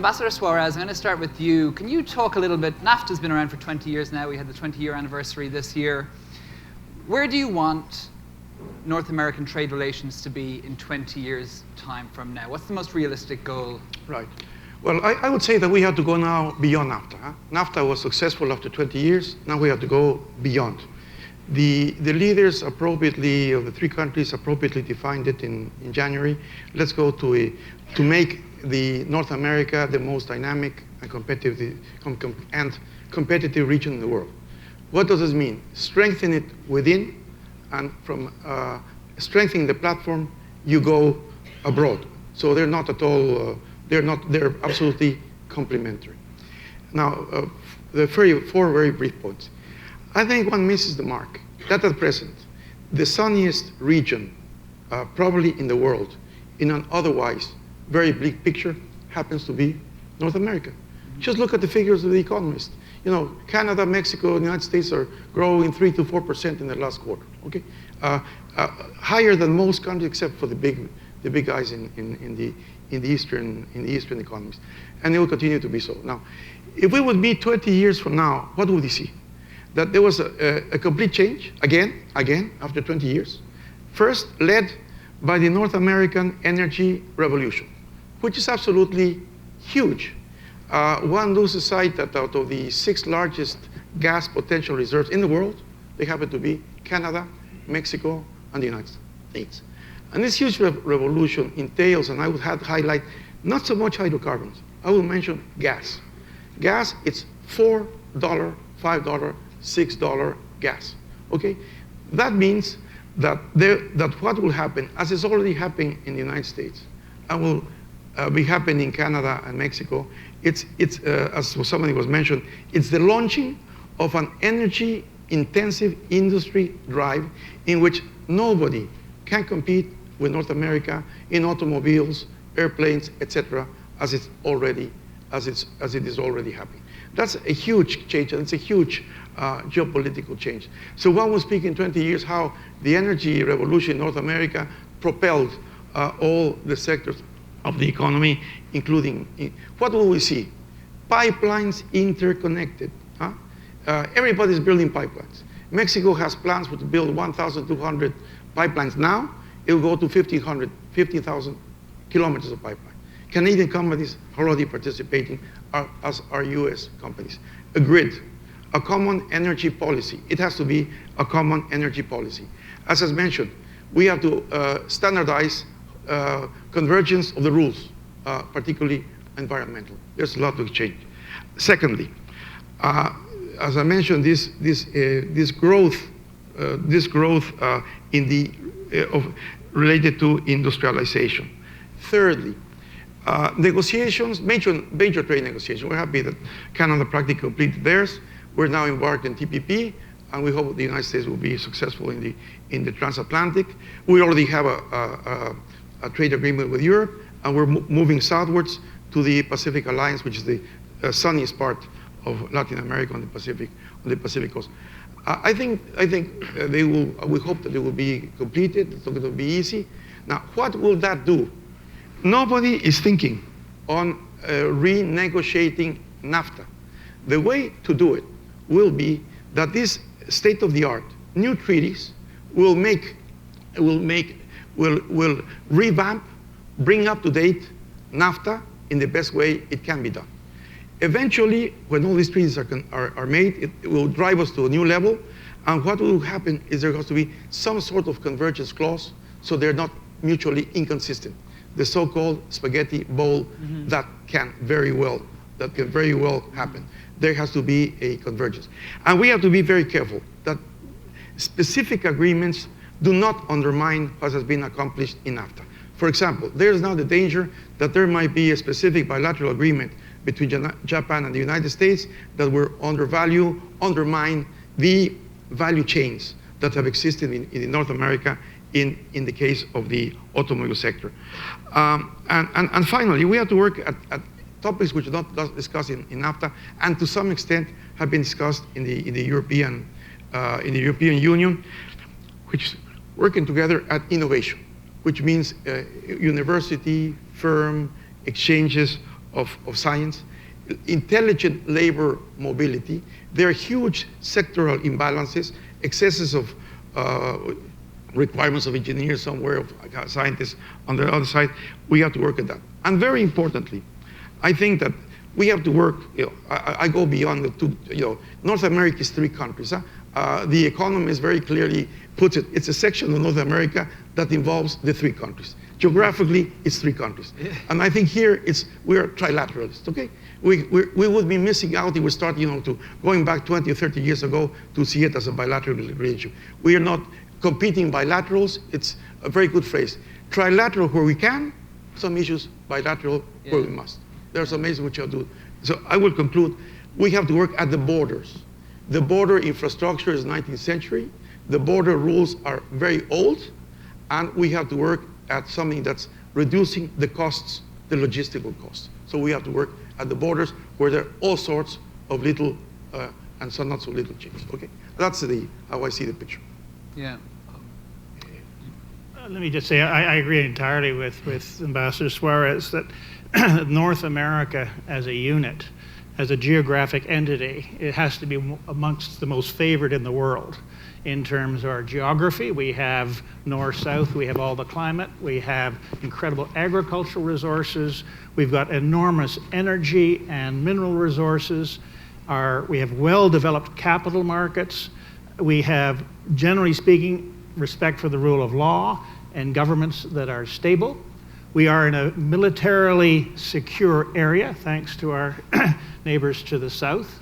Ambassador Suarez, I'm going to start with you. Can you talk a little bit? NAFTA's been around for 20 years now. We had the 20-year anniversary this year. Where do you want North American trade relations to be in 20 years' time from now? What's the most realistic goal? Right. Well, I would say that we have to go now beyond NAFTA. Huh? NAFTA was successful after 20 years. Now we have to go beyond. The leaders appropriately, of the three countries, appropriately defined it in January. Let's go to make the North America the most dynamic and competitive region in the world. What does this mean? Strengthen it within, and from strengthening the platform, you go abroad. So they're not at all, they're absolutely complementary. Now, the four very brief points. I think one misses the mark, that at present, the sunniest region probably in the world, in an otherwise very bleak picture, happens to be North America. Just look at the figures of the Economist. You know, Canada, Mexico, and the United States are growing 3 to 4% in the last quarter. Okay, higher than most countries except for the big guys in the eastern economies, and it will continue to be so. Now, if we would be 20 years from now, what would we see? That there was a complete change again after 20 years. First, led by the North American energy revolution, which is absolutely huge. One loses sight that out of the 6 largest gas potential reserves in the world, they happen to be Canada, Mexico, and the United States. And this huge revolution entails, and I would have to highlight, not so much hydrocarbons. I will mention gas. Gas, it's $4, $5, $6 gas. Okay? That means that what will happen, as is already happening in the United States, and will be happening in Canada and Mexico, it's as somebody was mentioned, it's the launching of an energy-intensive industry drive in which nobody can compete with North America in automobiles, airplanes, etc., as it is already happening. That's a huge change, and it's a huge geopolitical change. So one will speak in 20 years how the energy revolution in North America propelled all the sectors of the economy, including, what will we see? Pipelines interconnected. Huh? Everybody's building pipelines. Mexico has plans to build 1,200 pipelines now. It will go to 50,000 kilometers of pipeline. Canadian companies are already participating, as are US companies. A grid, a common energy policy. It has to be a common energy policy. As I mentioned, we have to standardize convergence of the rules, particularly environmental. There's a lot to exchange. Secondly, as I mentioned, this growth in the related to industrialization. Thirdly, negotiations, major trade negotiations. We're happy that Canada practically completed theirs. We're now embarked in TPP, and we hope the United States will be successful in the transatlantic. We already have a trade agreement with Europe, and we're moving southwards to the Pacific Alliance, which is the sunniest part of Latin America on the Pacific coast. I think they will. We hope that they will be completed. It's not going to be easy. Now, what will that do? Nobody is thinking on renegotiating NAFTA. The way to do it will be that this state-of-the-art new treaties will revamp, bring up to date NAFTA in the best way it can be done. Eventually, when all these treaties are made, it will drive us to a new level. And what will happen is there has to be some sort of convergence clause so they're not mutually inconsistent. The so-called spaghetti bowl that can very well happen. There has to be a convergence. And we have to be very careful that specific agreements do not undermine what has been accomplished in NAFTA. For example, there's now the danger that there might be a specific bilateral agreement between Japan and the United States that will undermine the value chains that have existed in North America in the case of the automobile sector. And finally, we have to work at topics which are not discussed in NAFTA, and to some extent have been discussed in the European Union, which is working together at innovation, which means university, firm, exchanges of science, intelligent labor mobility. There are huge sectoral imbalances, excesses of requirements of engineers somewhere, of scientists on the other side. We have to work at that. And very importantly, I think that we have to work, I go beyond the two, North America is 3 countries. The Economist very clearly puts it, it's a section of North America that involves the 3 countries. Geographically, it's 3 countries. Yeah. And I think here we're trilateralists, okay? We would be missing out if we start, to going back 20 or 30 years ago to see it as a bilateral relationship. We are not competing bilaterals. It's a very good phrase. Trilateral where we can, some issues, bilateral where we must. There's amazing what you have to do. So I will conclude. We have to work at the borders. The border infrastructure is 19th century. The border rules are very old. And we have to work at something that's reducing the costs, the logistical costs. So we have to work at the borders where there are all sorts of little and some not so little changes. Okay, that's how I see the picture. Yeah. Let me just say, I agree entirely with Ambassador Suarez that North America as a unit, as a geographic entity, it has to be amongst the most favored in the world. In terms of our geography, we have north-south, we have all the climate, we have incredible agricultural resources, we've got enormous energy and mineral resources, we have well-developed capital markets, we have, generally speaking, respect for the rule of law and governments that are stable. We are in a militarily secure area, thanks to our neighbors to the south.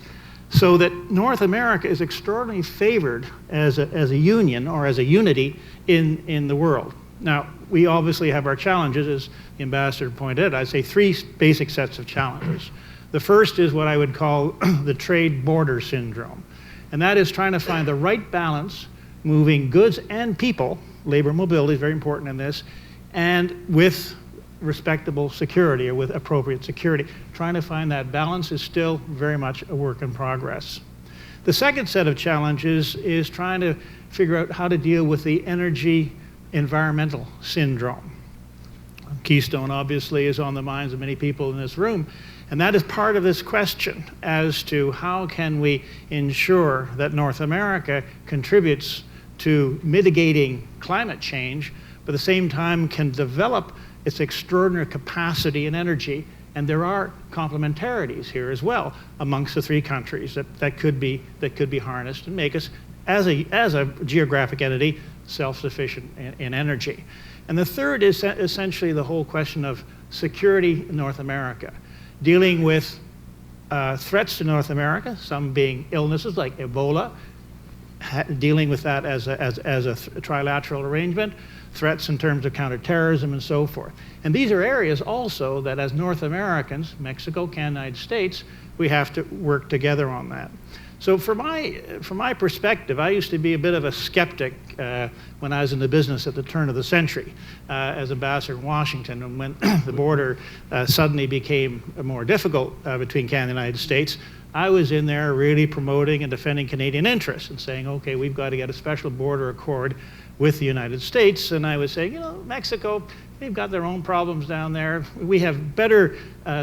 So that North America is extraordinarily favored as a union or as a unity in the world. Now, we obviously have our challenges, as the ambassador pointed out. I'd say 3 basic sets of challenges. The first is what I would call the trade border syndrome. And that is trying to find the right balance, moving goods and people, labor mobility is very important in this, and with respectable security or with appropriate security. Trying to find that balance is still very much a work in progress. The second set of challenges is trying to figure out how to deal with the energy environmental syndrome. Keystone obviously is on the minds of many people in this room, and that is part of this question as to how can we ensure that North America contributes to mitigating climate change, but at the same time can develop its extraordinary capacity and energy, and there are complementarities here as well amongst the 3 countries that could be harnessed and make us, as a geographic entity, self-sufficient in energy. And the third is essentially the whole question of security in North America, dealing with threats to North America, some being illnesses like Ebola, dealing with that as a trilateral arrangement, threats in terms of counterterrorism and so forth. And these are areas also that as North Americans, Mexico, Canada, United States, we have to work together on that. So from my perspective, I used to be a bit of a skeptic when I was in the business at the turn of the century as ambassador in Washington, and when the border suddenly became more difficult between Canada and the United States, I was in there really promoting and defending Canadian interests and saying, okay, we've got to get a special border accord with the United States. And I was saying, Mexico, they've got their own problems down there. We have better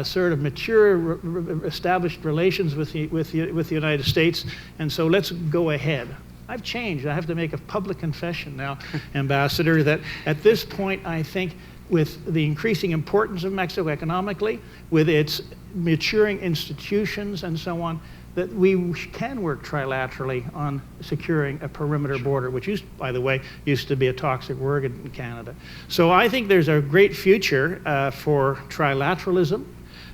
sort of mature, established relations with the United States, and so let's go ahead. I've changed. I have to make a public confession now, Ambassador, that at this point, I think with the increasing importance of Mexico economically, with its maturing institutions and so on, that we can work trilaterally on securing a perimeter border, which by the way, used to be a toxic word in Canada. So I think there's a great future for trilateralism.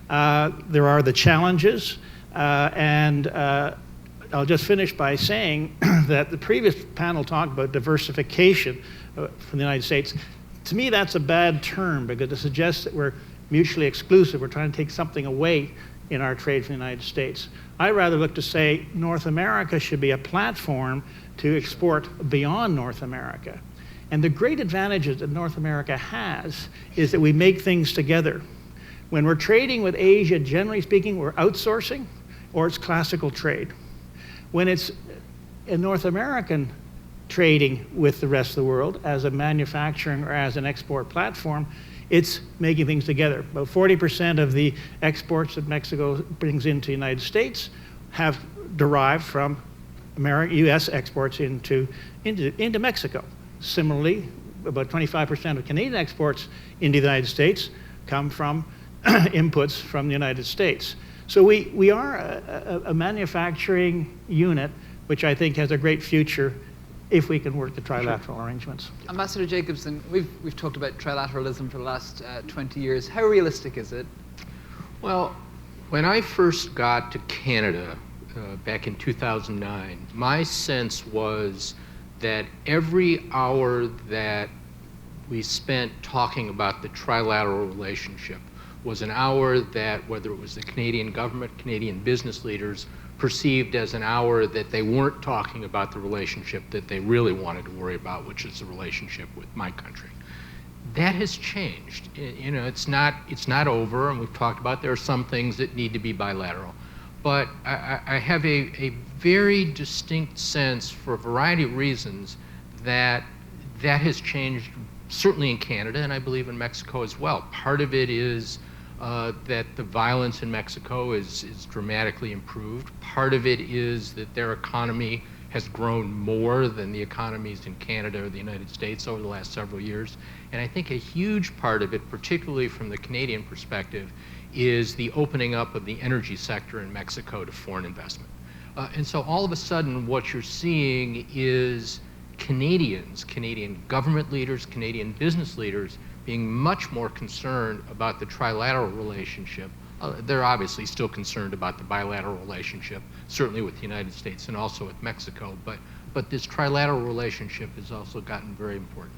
There are the challenges, and I'll just finish by saying that the previous panel talked about diversification from the United States. To me, that's a bad term because it suggests that we're mutually exclusive. We're trying to take something away in our trade from the United States. I rather look to say North America should be a platform to export beyond North America. And the great advantages that North America has is that we make things together. When we're trading with Asia, generally speaking, we're outsourcing or it's classical trade. When it's a North American trading with the rest of the world as a manufacturing or as an export platform, It's making things together. About 40% of the exports that Mexico brings into the United States have derived from U.S. exports into Mexico. Similarly, about 25% of Canadian exports into the United States come from inputs from the United States. So we are a manufacturing unit which I think has a great future if we can work the trilateral arrangements. Ambassador Jacobson, we've talked about trilateralism for the last 20 years. How realistic is it? Well, when I first got to Canada back in 2009, my sense was that every hour that we spent talking about the trilateral relationship was an hour that, whether it was the Canadian government, Canadian business leaders, perceived as an hour that they weren't talking about the relationship that they really wanted to worry about, which is the relationship with my country. That has changed. You know, it's not over, and we've talked about there are some things that need to be bilateral. But I have a very distinct sense, for a variety of reasons, that has changed, certainly in Canada, and I believe in Mexico as well. Part of it is that the violence in Mexico is dramatically improved. Part of it is that their economy has grown more than the economies in Canada or the United States over the last several years. And I think a huge part of it, particularly from the Canadian perspective, is the opening up of the energy sector in Mexico to foreign investment. And so all of a sudden what you're seeing is Canadians, Canadian government leaders, Canadian business leaders being much more concerned about the trilateral relationship. They're obviously still concerned about the bilateral relationship, certainly with the United States and also with Mexico, but this trilateral relationship has also gotten very important.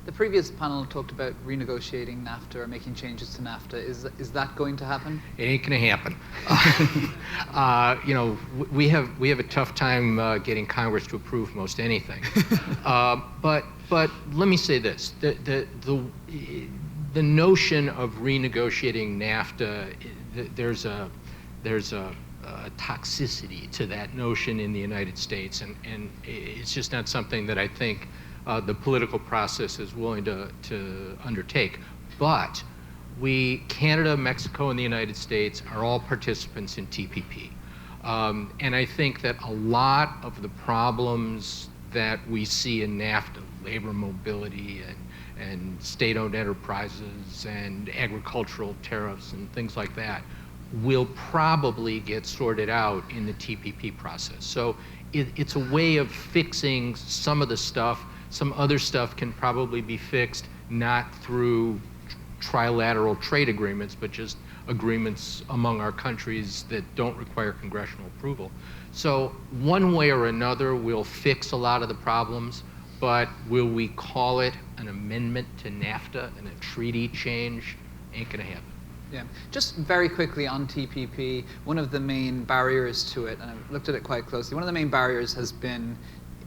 The previous panel talked about renegotiating NAFTA or making changes to NAFTA. Is that going to happen? It ain't going to happen. You know, we have a tough time getting Congress to approve most anything. But let me say this: the notion of renegotiating NAFTA, there's a toxicity to that notion in the United States, and it's just not something that I think the political process is willing to undertake. But Canada, Mexico, and the United States are all participants in TPP. And I think that a lot of the problems that we see in NAFTA, labor mobility and state-owned enterprises and agricultural tariffs and things like that, will probably get sorted out in the TPP process. So it's a way of fixing some of the stuff. Some other stuff can probably be fixed not through trilateral trade agreements, but just agreements among our countries that don't require congressional approval. So one way or another, we'll fix a lot of the problems, but will we call it an amendment to NAFTA and a treaty change? Ain't gonna happen. Yeah. Just very quickly on TPP, one of the main barriers to it, and I've looked at it quite closely, one of the main barriers has been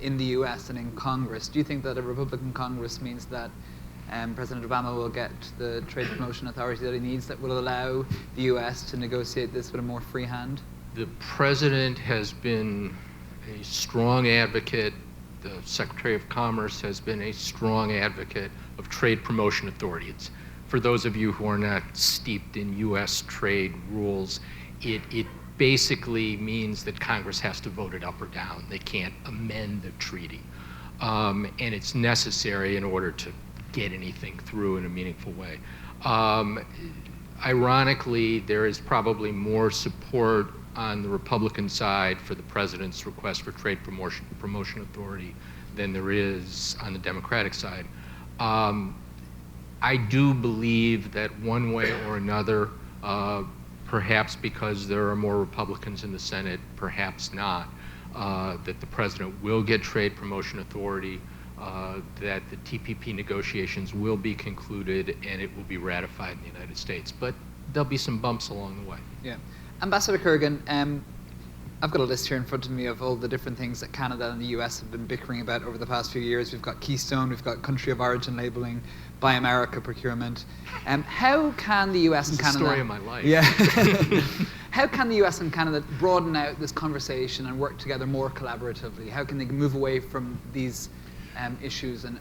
in the US and in Congress. Do you think that a Republican Congress means that President Obama will get the trade promotion authority that he needs that will allow the US to negotiate this with a more free hand? The president has been a strong advocate. The Secretary of Commerce has been a strong advocate of trade promotion authority. It's, for those of you who are not steeped in US trade rules, it basically means that Congress has to vote it up or down. They can't amend the treaty. And it's necessary in order to get anything through in a meaningful way. Ironically, there is probably more support on the Republican side for the president's request for trade promotion authority than there is on the Democratic side. I do believe that one way or another, perhaps because there are more Republicans in the Senate, perhaps not, that the president will get trade promotion authority, that the TPP negotiations will be concluded and it will be ratified in the United States. But there'll be some bumps along the way. Yeah. Ambassador Kurgan, I've got a list here in front of me of all the different things that Canada and the US have been bickering about over the past few years. We've got Keystone, we've got country of origin labeling, Buy America procurement. How can the US and Canada... It's the story of my life. Yeah. How can the US and Canada broaden out this conversation and work together more collaboratively? How can they move away from these issues and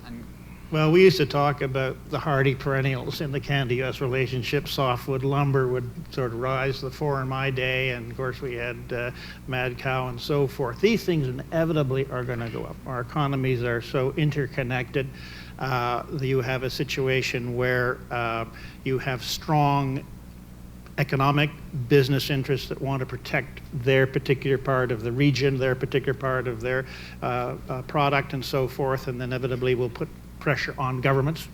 Well, we used to talk about the hardy perennials in the Canada-U.S. relationship. Softwood lumber would sort of rise to the fore in my day, and of course we had mad cow and so forth. These things inevitably are going to go up. Our economies are so interconnected. You have a situation where you have strong economic business interests that want to protect their particular part of the region, their particular part of their product and so forth, and inevitably will put pressure on governments,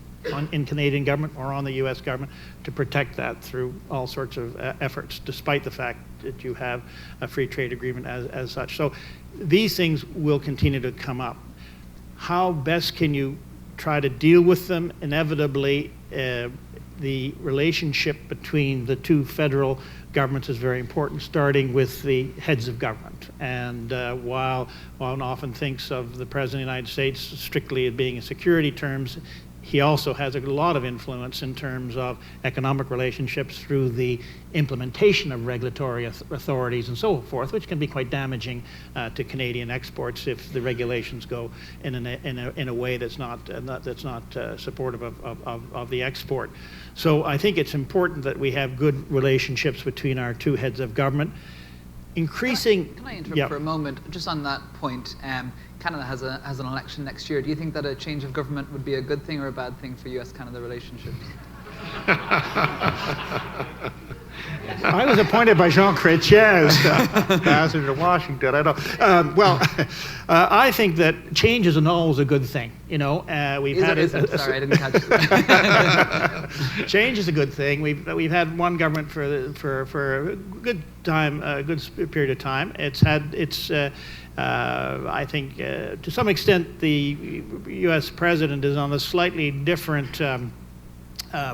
in Canadian government or on the U.S. government, to protect that through all sorts of efforts, despite the fact that you have a free trade agreement as such. So these things will continue to come up. How best can you try to deal with them? Inevitably, the relationship between the two federal governments is very important, starting with the heads of government. And while one often thinks of the President of the United States strictly as being in security terms, he also has a lot of influence in terms of economic relationships through the implementation of regulatory authorities and so forth, which can be quite damaging to Canadian exports if the regulations go in a way that's not supportive of the export. So I think it's important that we have good relationships between our two heads of government. Increasing. Can I interrupt for a moment? Just on that point, Canada has an election next year. Do you think that a change of government would be a good thing or a bad thing for U.S.-Canada relationships? I was appointed by Jean Chrétien as ambassador to Washington. I know. I think that change is always a good thing. You know, Sorry, I didn't catch it. Change is a good thing. We've had one government for a good time, a good period of time. I think to some extent the U.S. president is on a slightly different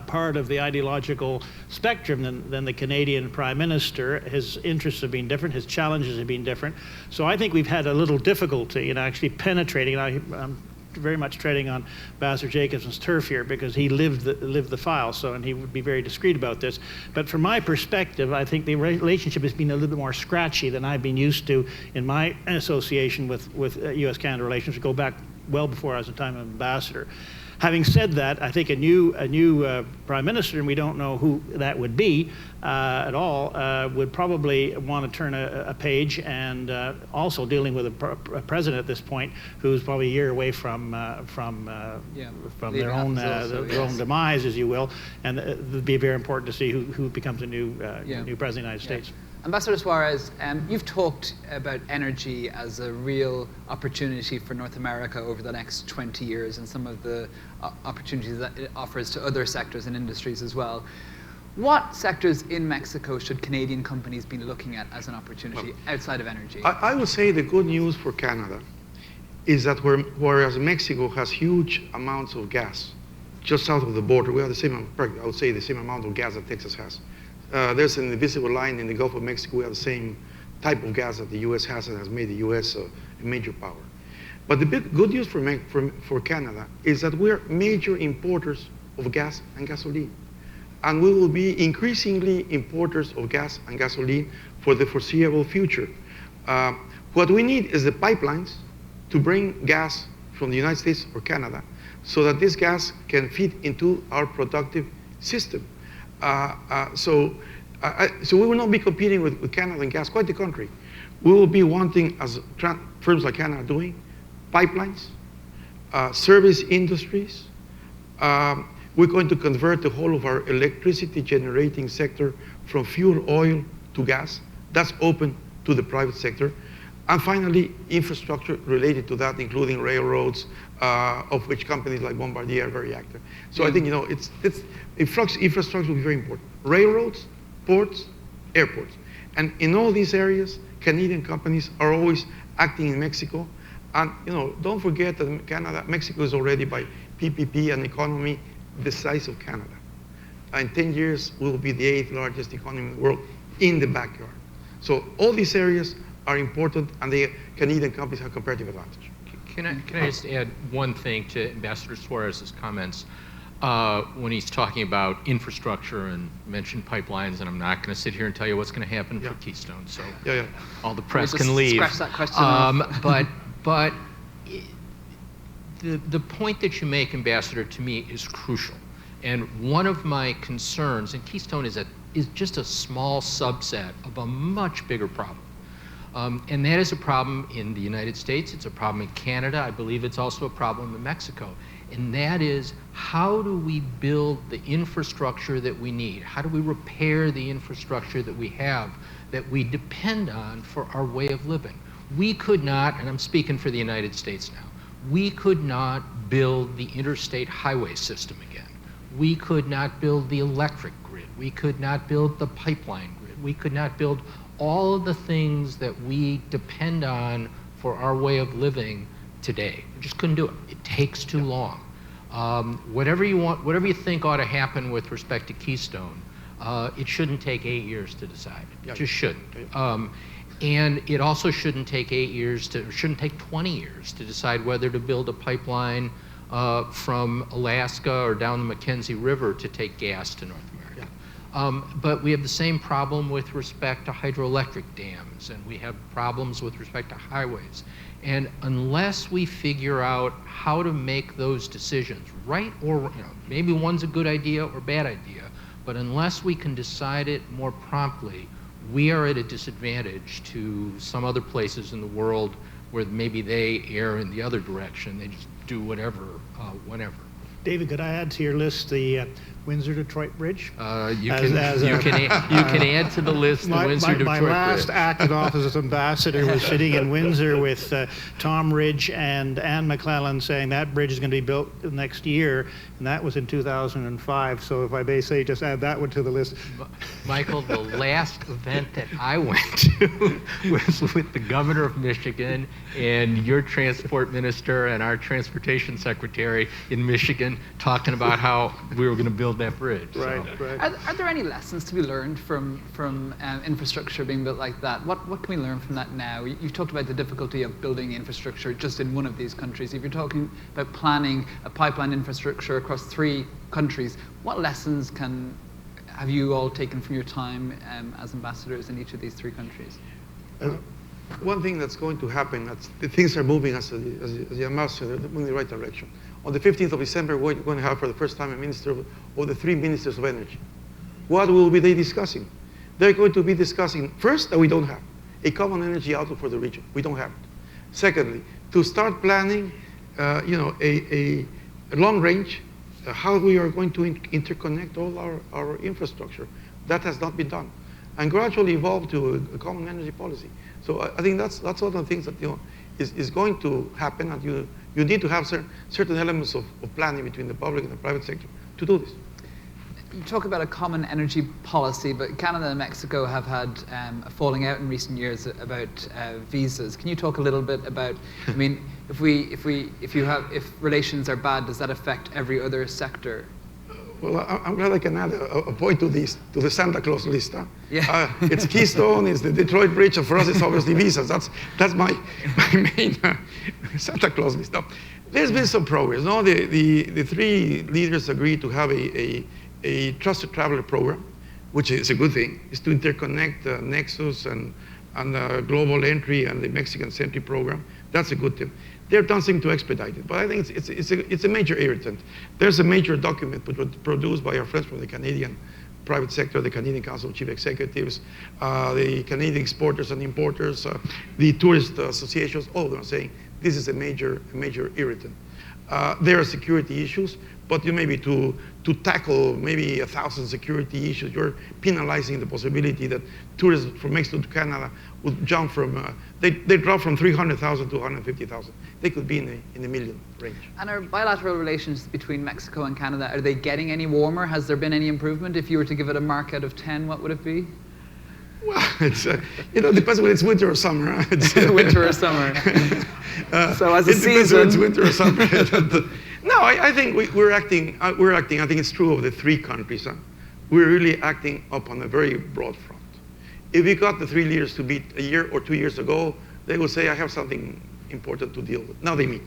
part of the ideological spectrum than the Canadian Prime Minister. His interests have been different, his challenges have been different. So I think we've had a little difficulty in actually penetrating, and I'm very much treading on Ambassador Jacobson's turf here because he lived the file, and he would be very discreet about this. But from my perspective, I think the relationship has been a little bit more scratchy than I've been used to in my association with U.S.-Canada relations, to go back well before I was a time ambassador. Having said that, I think a new prime minister, and we don't know who that would be at all, would probably want to turn a page, and also dealing with a president at this point who's probably a year away from their own demise, as you will, and it would be very important to see who becomes a new president of the United States. Ambassador Suarez, you've talked about energy as a real opportunity for North America over the next 20 years and some of the opportunities that it offers to other sectors and industries as well. What sectors in Mexico should Canadian companies be looking at as an opportunity outside of energy? I would say the good news for Canada is that whereas Mexico has huge amounts of gas just south of the border, we have the same, I would say, the same amount of gas that Texas has. There's an invisible line in the Gulf of Mexico. We have the same type of gas that the U.S. has and has made the U.S. a major power. But the big good news for Canada is that we're major importers of gas and gasoline. And we will be increasingly importers of gas and gasoline for the foreseeable future. What we need is the pipelines to bring gas from the United States or Canada so that this gas can feed into our productive system. So we will not be competing with Canadian gas, quite the contrary. We will be wanting, as firms like Canada are doing, pipelines, service industries. We're going to convert the whole of our electricity generating sector from fuel oil to gas. That's open to the private sector. And finally, infrastructure related to that, including railroads, of which companies like Bombardier are very active. So I think, infrastructure will be very important. Railroads, ports, airports. And in all these areas, Canadian companies are always acting in Mexico. And don't forget that Mexico is already by PPP an economy the size of Canada. In 10 years, we will be the 8th largest economy in the world in the backyard. So all these areas are important, and the Canadian companies have comparative advantage. Can I just add one thing to Ambassador Suarez's comments? When he's talking about infrastructure and mentioned pipelines, and I'm not going to sit here and tell you what's going to happen for Keystone, so all the press can leave. Scratch that question off. But the point that you make, Ambassador, to me is crucial. And one of my concerns, and Keystone is just a small subset of a much bigger problem. And that is a problem in the United States, it's a problem in Canada, I believe it's also a problem in Mexico. And that is, how do we build the infrastructure that we need? How do we repair the infrastructure that we have, that we depend on for our way of living? We could not, and I'm speaking for the United States now, we could not build the interstate highway system again. We could not build the electric grid. We could not build the pipeline grid. We could not build all of the things that we depend on for our way of living today. We just couldn't do it. It takes too long. Whatever you think ought to happen with respect to Keystone, it shouldn't take 8 years to decide. It just shouldn't. And it also shouldn't take 8 years shouldn't take 20 years to decide whether to build a pipeline from Alaska or down the Mackenzie River to take gas to North America. But we have the same problem with respect to hydroelectric dams, and we have problems with respect to highways. And unless we figure out how to make those decisions, right or maybe one's a good idea or bad idea, but unless we can decide it more promptly, we are at a disadvantage to some other places in the world where maybe they err in the other direction. They just do whatever, whenever. David, could I add to your list the Windsor-Detroit Bridge? You can add to the list the Windsor-Detroit Bridge. My last act in office as ambassador was sitting in Windsor with Tom Ridge and Anne McClellan saying that bridge is going to be built next year, and that was in 2005. So if I may say, just add that one to the list. Michael, the last event that I went to was with the governor of Michigan and your transport minister and our transportation secretary in Michigan talking about how we were going to build that bridge. Right, so. right. Are there any lessons to be learned from infrastructure being built like that? What can we learn from that now? You've talked about the difficulty of building infrastructure just in one of these countries. If you're talking about planning a pipeline infrastructure across 3 countries, what lessons have you all taken from your time as ambassadors in each of these 3 countries? One thing that's going to happen, the things are moving as the ambassador, moving in the right direction. On the 15th of December, we're going to have for the first time a minister of the 3 ministers of energy. What will they discussing? They're going to be discussing, first, that we don't have a common energy outlook for the region. We don't have it. Secondly, to start planning, a long range, how we are going to interconnect all our infrastructure. That has not been done. And gradually evolve to a common energy policy. So I think that's one of the things that is going to happen, and you need to have certain elements of planning between the public and the private sector to do this. You talk about a common energy policy, but Canada and Mexico have had a falling out in recent years about visas. Can you talk a little bit about? I mean, if relations are bad, does that affect every other sector? Well, I'm glad I can add a point to the Santa Claus list. Huh? Yeah. It's Keystone, it's the Detroit Bridge, and for us it's obviously visas. That's my main Santa Claus list. Now, there's been some progress. No, the 3 leaders agreed to have a trusted traveler program, which is a good thing. Is to interconnect Nexus and Global Entry and the Mexican Sentry program. That's a good thing. They're done something to expedite it, but I think it's a major irritant. There's a major document produced by our friends from the Canadian private sector, the Canadian Council of Chief Executives, the Canadian exporters and importers, the tourist associations, all of them are saying this is a major irritant. There are security issues, but maybe to tackle maybe 1,000 security issues, you're penalizing the possibility that tourists from Mexico to Canada would jump from, they drop from 300,000 to 150,000. They could be in the million range. And are bilateral relations between Mexico and Canada, are they getting any warmer? Has there been any improvement? If you were to give it a mark out of 10, what would it be? Well, it's it depends whether it's winter or summer. Huh? It's, winter or summer. So as a season, depends whether it's winter or summer. No, I think we're acting. I think it's true of the 3 countries. Huh? We're really acting up on a very broad front. If we got the 3 leaders to meet a year or 2 years ago, they would say, I have something important to deal with. Now they meet.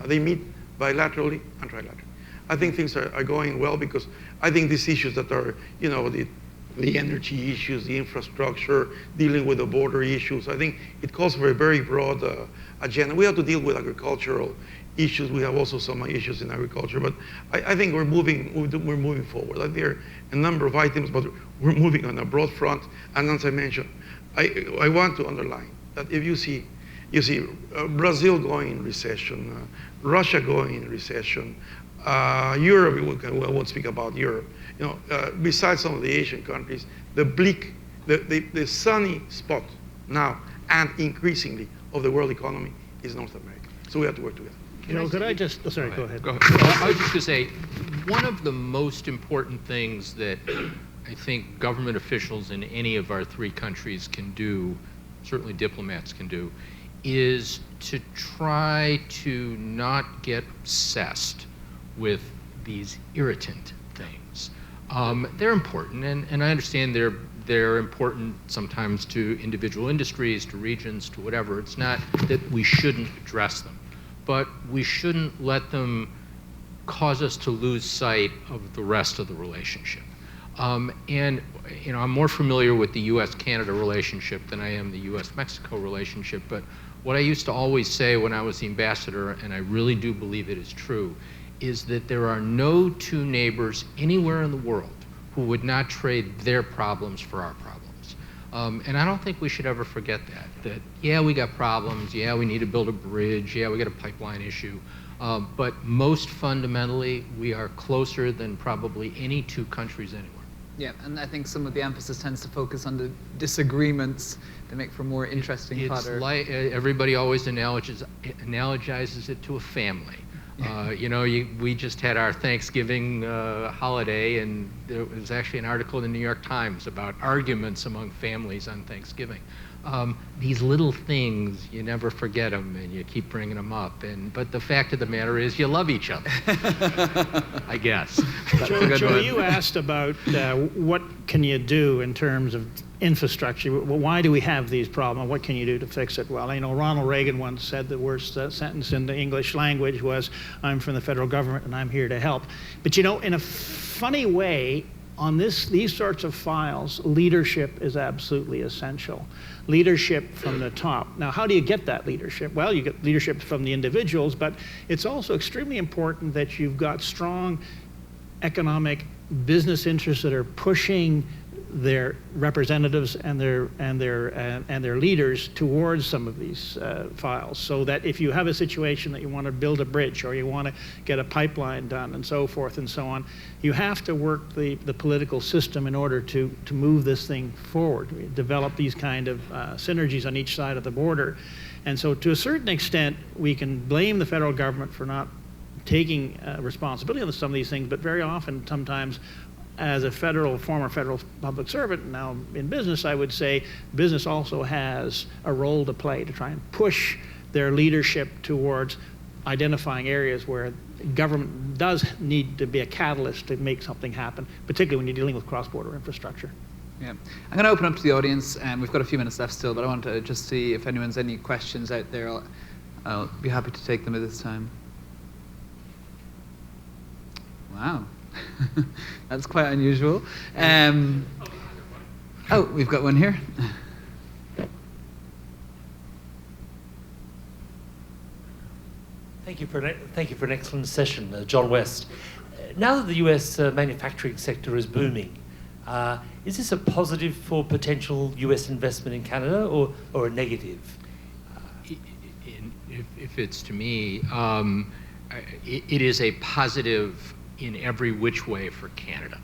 They meet bilaterally and trilaterally. I think things are going well because I think these issues that are, the energy issues, the infrastructure, dealing with the border issues, I think it calls for a very broad agenda. We have to deal with agricultural issues. We have also some issues in agriculture, but I think we're moving forward. Like there are a number of items, but we're moving on a broad front. And as I mentioned, I want to underline that if you see Brazil going in recession, Russia going in recession, Europe, I won't speak about Europe. Besides some of the Asian countries, the sunny spot now and increasingly of the world economy is North America. So we have to work together. Could I just, sorry, go ahead. Go ahead. I was just going to say, one of the most important things that I think government officials in any of our three countries can do, certainly diplomats can do, is to try to not get obsessed with these irritant things. They're important, and I understand they're important sometimes to individual industries, to regions, to whatever. It's not that we shouldn't address them, but we shouldn't let them cause us to lose sight of the rest of the relationship. And I'm more familiar with the U.S.-Canada relationship than I am the U.S.-Mexico relationship, but what I used to always say when I was the ambassador, and I really do believe it is true, is that there are no two neighbors anywhere in the world who would not trade their problems for our problems. And I don't think we should ever forget that yeah, we got problems, yeah, we need to build a bridge, yeah, we got a pipeline issue, but most fundamentally, we are closer than probably any two countries anywhere. Yeah, and I think some of the emphasis tends to focus on the disagreements that make for more interesting fodder. It's like everybody always analogizes it to a family. We just had our Thanksgiving holiday, and there was actually an article in the New York Times about arguments among families on Thanksgiving. These little things, you never forget them, and you keep bringing them up. But the fact of the matter is, you love each other, I guess. Joe, you asked about what can you do in terms of infrastructure. Well, why do we have these problems? What can you do to fix it? Well, Ronald Reagan once said the worst sentence in the English language was, "I'm from the federal government and I'm here to help." But in a funny way, on these sorts of files, leadership is absolutely essential. Leadership from the top. Now, how do you get that leadership? Well, you get leadership from the individuals, but it's also extremely important that you've got strong economic business interests that are pushing their representatives and their leaders towards some of these files, so that if you have a situation that you want to build a bridge or you want to get a pipeline done and so forth and so on, you have to work the political system in order to move this thing forward. We develop these kind of synergies on each side of the border. And so to a certain extent, we can blame the federal government for not taking responsibility on some of these things, but very often, sometimes, as a former federal public servant, now in business, I would say business also has a role to play to try and push their leadership towards identifying areas where government does need to be a catalyst to make something happen, particularly when you're dealing with cross-border infrastructure. Yeah, I'm going to open up to the audience, and we've got a few minutes left still, but I want to just see if anyone's any questions out there. I'll be happy to take them at this time. Wow. That's quite unusual. We've got one here. Thank you for an excellent session, John West. Now that the US manufacturing sector is booming, is this a positive for potential US investment in Canada or a negative? If it's to me, it is a positive in every which way for Canada.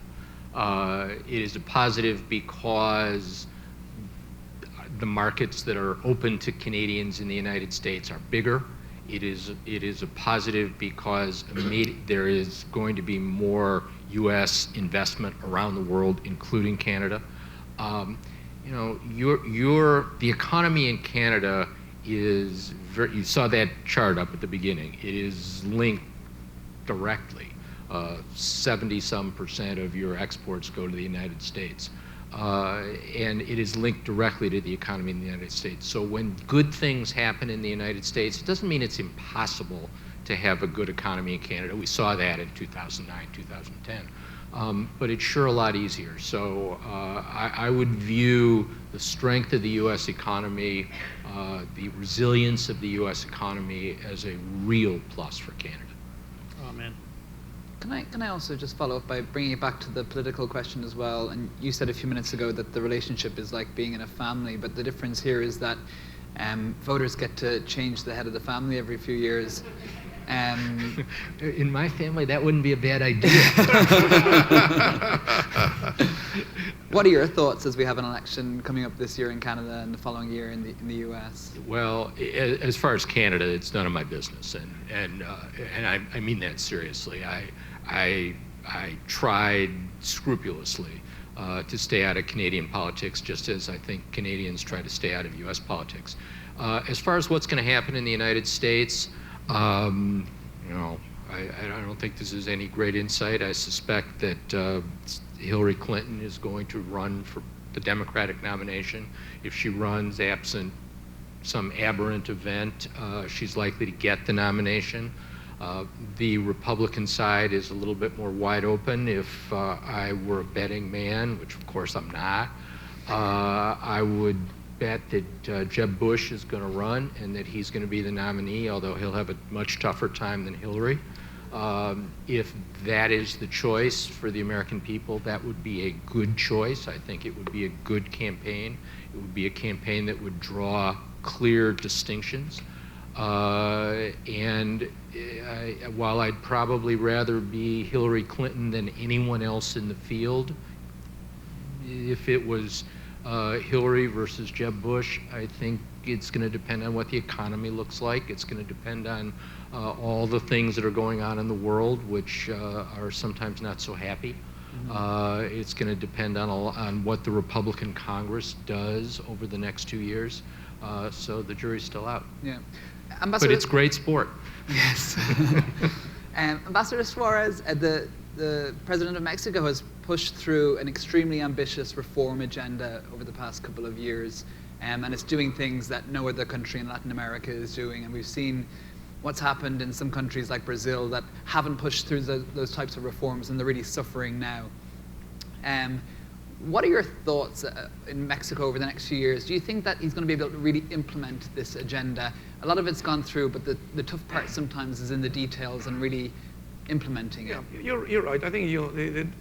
It is a positive because the markets that are open to Canadians in the United States are bigger. It is a positive because there is going to be more U.S. investment around the world, including Canada. The economy in Canada is you saw that chart up at the beginning. It is linked directly. 70-some% of your exports go to the United States. And it is linked directly to the economy in the United States. So when good things happen in the United States, it doesn't mean it's impossible to have a good economy in Canada. We saw that in 2009, 2010. but it's sure a lot easier. So I would view the strength of the U.S. economy, the resilience of the U.S. economy as a real plus for Canada. Amen. Can I also just follow up by bringing it back to the political question as well? And you said a few minutes ago that the relationship is like being in a family, but the difference here is that voters get to change the head of the family every few years. In my family, that wouldn't be a bad idea. What are your thoughts as we have an election coming up this year in Canada and the following year in the US? Well, as far as Canada, it's none of my business, and I mean that seriously. I tried scrupulously to stay out of Canadian politics, just as I think Canadians try to stay out of U.S. politics. As far as what's going to happen in the United States, I don't think this is any great insight. I suspect that Hillary Clinton is going to run for the Democratic nomination. If she runs, absent some aberrant event, she's likely to get the nomination. The Republican side is a little bit more wide open. If I were a betting man, which of course I'm not, I would bet that Jeb Bush is going to run and that he's going to be the nominee, although he'll have a much tougher time than Hillary. If that is the choice for the American people, that would be a good choice. I think it would be a good campaign. It would be a campaign that would draw clear distinctions. While I'd probably rather be Hillary Clinton than anyone else in the field, if it was Hillary versus Jeb Bush, I think it's going to depend on what the economy looks like. It's going to depend on all the things that are going on in the world, which are sometimes not so happy. It's going to depend on what the Republican Congress does over the next 2 years. So the jury's still out. Yeah. But it's great sport. Yes. Ambassador Suarez, the president of Mexico, has pushed through an extremely ambitious reform agenda over the past couple of years, and it's doing things that no other country in Latin America is doing. And we've seen what's happened in some countries like Brazil that haven't pushed through those types of reforms, and they're really suffering now. What are your thoughts in Mexico over the next few years? Do you think that he's going to be able to really implement this agenda? A lot of it's gone through, but the tough part sometimes is in the details and really implementing it. Yeah, you're right. I think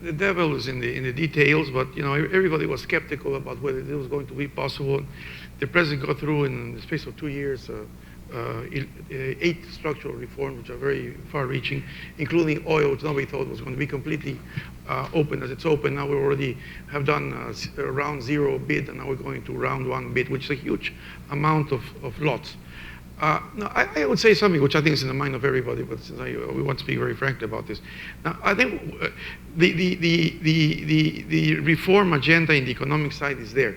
the devil is in the details, but everybody was skeptical about whether it was going to be possible. The president got through in the space of 2 years 8 structural reforms, which are very far-reaching, including oil, which nobody thought was going to be completely open as it's open. Now we already have done round 0 bid, and now we're going to round 1 bid, which is a huge amount of lots. Now, I would say something which I think is in the mind of everybody, but since we want to speak very frankly about this. Now, I think the reform agenda in the economic side is there.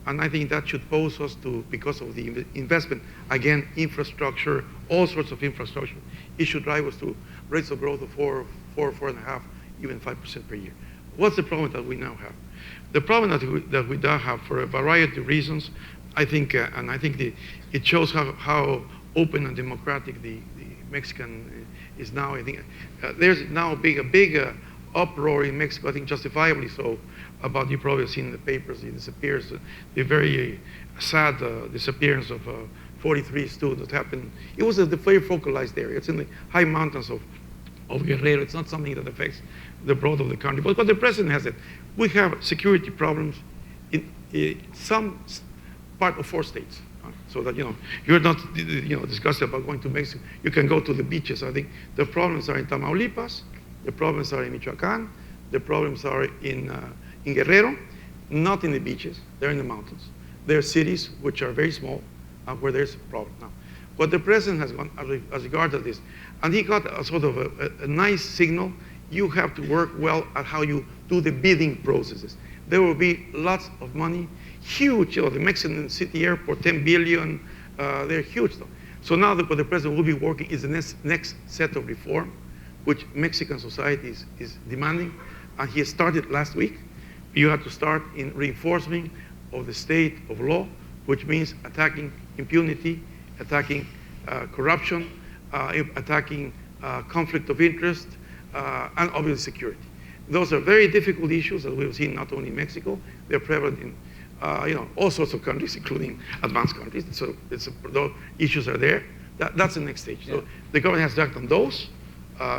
And I think that should pose us to, because of the investment, again, infrastructure, all sorts of infrastructure, it should drive us to rates of growth of 4.5%, even 5% per year. What's the problem that we now have? The problem that we now have, for a variety of reasons, I think, and I think it shows how open and democratic the Mexican is now. I think there's now a big uproar in Mexico, I think justifiably so, about, you probably have seen in the papers, the very sad disappearance of 43 students that happened. It was a very focalized area. It's in the high mountains of Guerrero. It's not something that affects the broad of the country. But the president has it. We have security problems in some part of 4 states. So that, you're not, discussing about going to Mexico. You can go to the beaches. I think the problems are in Tamaulipas. The problems are in Michoacán. The problems are in Guerrero, not in the beaches. They're in the mountains. There are cities which are very small where there's a problem now. But the president has gone as regards to this, and he got a sort of a nice signal. You have to work well at how you do the bidding processes. There will be lots of money, huge. The Mexican City Airport, 10 billion. They're huge. So now what the president will be working is the next set of reform, which Mexican society is demanding, and he started last week. You have to start in reinforcement of the state of law, which means attacking impunity, attacking corruption, attacking conflict of interest, and obviously security. Those are very difficult issues that we've seen not only in Mexico, they're prevalent in all sorts of countries, including advanced countries. So those issues are there. That's the next stage. Yeah. So the government has to act on those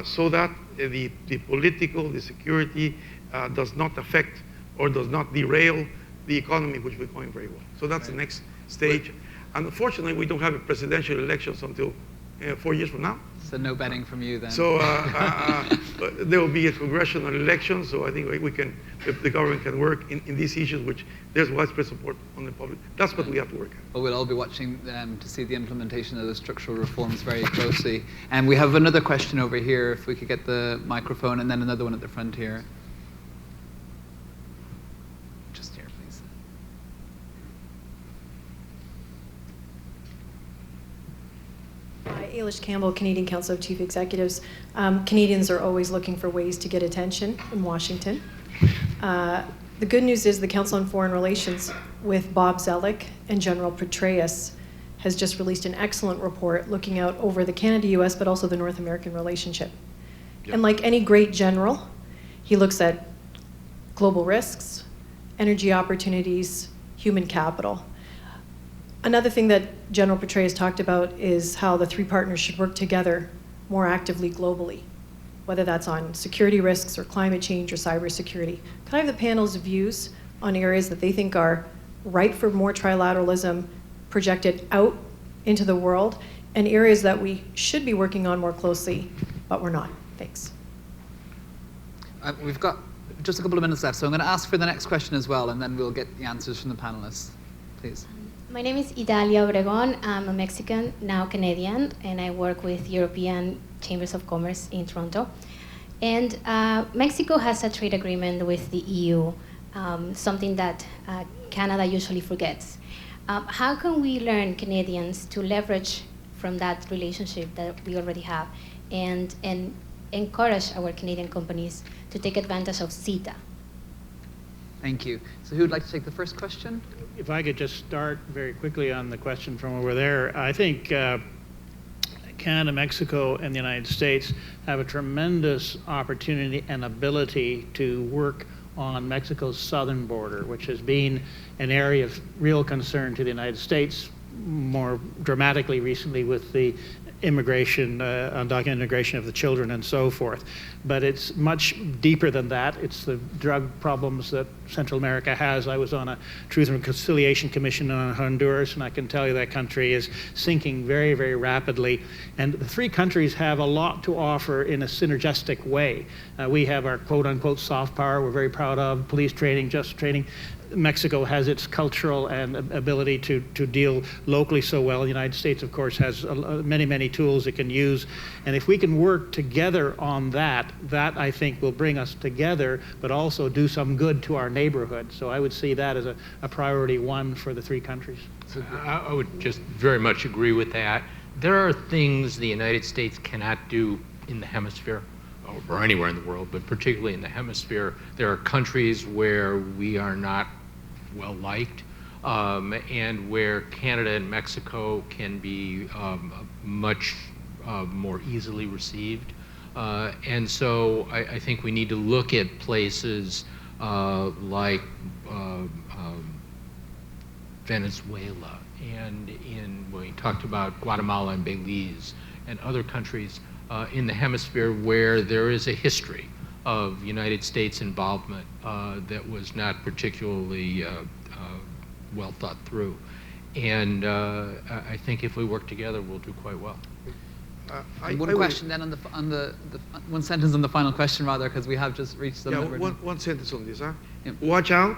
so that the political, the security does not affect or does not derail the economy, which we're going very well. So that's the next stage. And unfortunately, we don't have a presidential elections until 4 years from now. So no betting from you then. So there will be a congressional election. So I think the government can work in these issues, which there's widespread support on the public. That's what we have to work at. Well, we'll all be watching to see the implementation of the structural reforms very closely. And we have another question over here, if we could get the microphone, and then another one at the front here. Just here, please. Ailish Campbell, Canadian Council of Chief Executives. Canadians are always looking for ways to get attention in Washington. The good news is the Council on Foreign Relations with Bob Zellick and General Petraeus has just released an excellent report looking out over the Canada-US, but also the North American relationship. Yep. And like any great general, he looks at global risks, energy opportunities, human capital. Another thing that General Petraeus talked about is how the three partners should work together more actively globally, whether that's on security risks or climate change or cybersecurity. Can I have the panel's views on areas that they think are ripe for more trilateralism projected out into the world, and areas that we should be working on more closely, but we're not? Thanks. We've got just a couple of minutes left, so I'm going to ask for the next question as well, and then we'll get the answers from the panelists. Please. My name is Idalia Obregon. I'm a Mexican, now Canadian, and I work with European Chambers of Commerce in Toronto. And Mexico has a trade agreement with the EU, something that Canada usually forgets. How can we learn, Canadians, to leverage from that relationship that we already have and encourage our Canadian companies to take advantage of CETA? Thank you. So who would like to take the first question? If I could just start very quickly on the question from over there. I think Canada, Mexico, and the United States have a tremendous opportunity and ability to work on Mexico's southern border, which has been an area of real concern to the United States, more dramatically recently with the immigration, undocumented immigration of the children and so forth. But it's much deeper than that. It's the drug problems that Central America has. I was on a Truth and Reconciliation Commission on Honduras, and I can tell you that country is sinking very, very rapidly. And the three countries have a lot to offer in a synergistic way. We have our quote-unquote soft power we're very proud of, police training, justice training. Mexico has its cultural and ability to deal locally so well. The United States, of course, has many, many tools it can use. And if we can work together on that, that I think will bring us together, but also do some good to our neighborhood. So I would see that as a priority one for the three countries. I would just very much agree with that. There are things the United States cannot do in the hemisphere, or anywhere in the world, but particularly in the hemisphere. There are countries where we are not well liked, and where Canada and Mexico can be much more easily received. And so I think we need to look at places like Venezuela, and when we talked about Guatemala and Belize and other countries in the hemisphere where there is a history of United States involvement that was not particularly well thought through. And I think if we work together, we'll do quite well. One question then on the one sentence on the final question, rather, because we have just reached the limit. One sentence on this. Huh? Yep. Watch out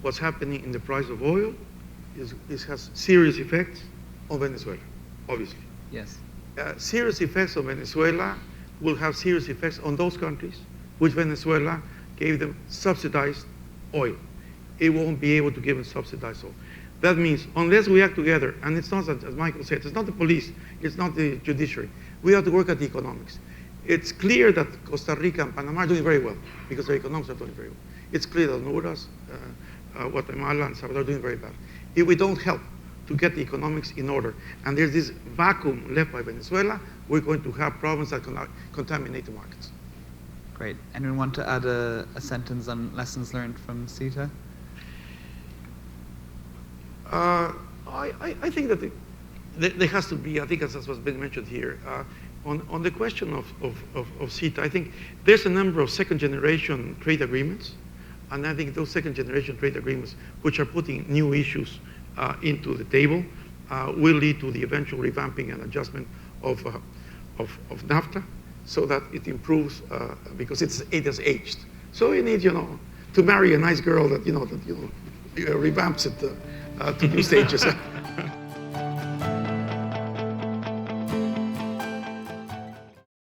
what's happening in the price of oil. It has serious effects on Venezuela, obviously. Yes. Serious effects on Venezuela will have serious effects on those countries which Venezuela gave them subsidized oil. It won't be able to give them subsidized oil. That means unless we act together, and it's not, as Michael said, it's not the police, it's not the judiciary. We have to work at the economics. It's clear that Costa Rica and Panama are doing very well because their economics are doing very well. It's clear that Honduras, Guatemala, and Salvador are doing very bad. If we don't help to get the economics in order, and there's this vacuum left by Venezuela, we're going to have problems that can contaminate the markets. Great. Anyone want to add a sentence on lessons learned from CETA? I think that there has to be, I think as was been mentioned here, on the question of CETA, I think there's a number of second-generation trade agreements, and I think those second-generation trade agreements, which are putting new issues into the table, will lead to the eventual revamping and adjustment of NAFTA, so that it improves because it has aged. So you need, to marry a nice girl that revamps it to new stages.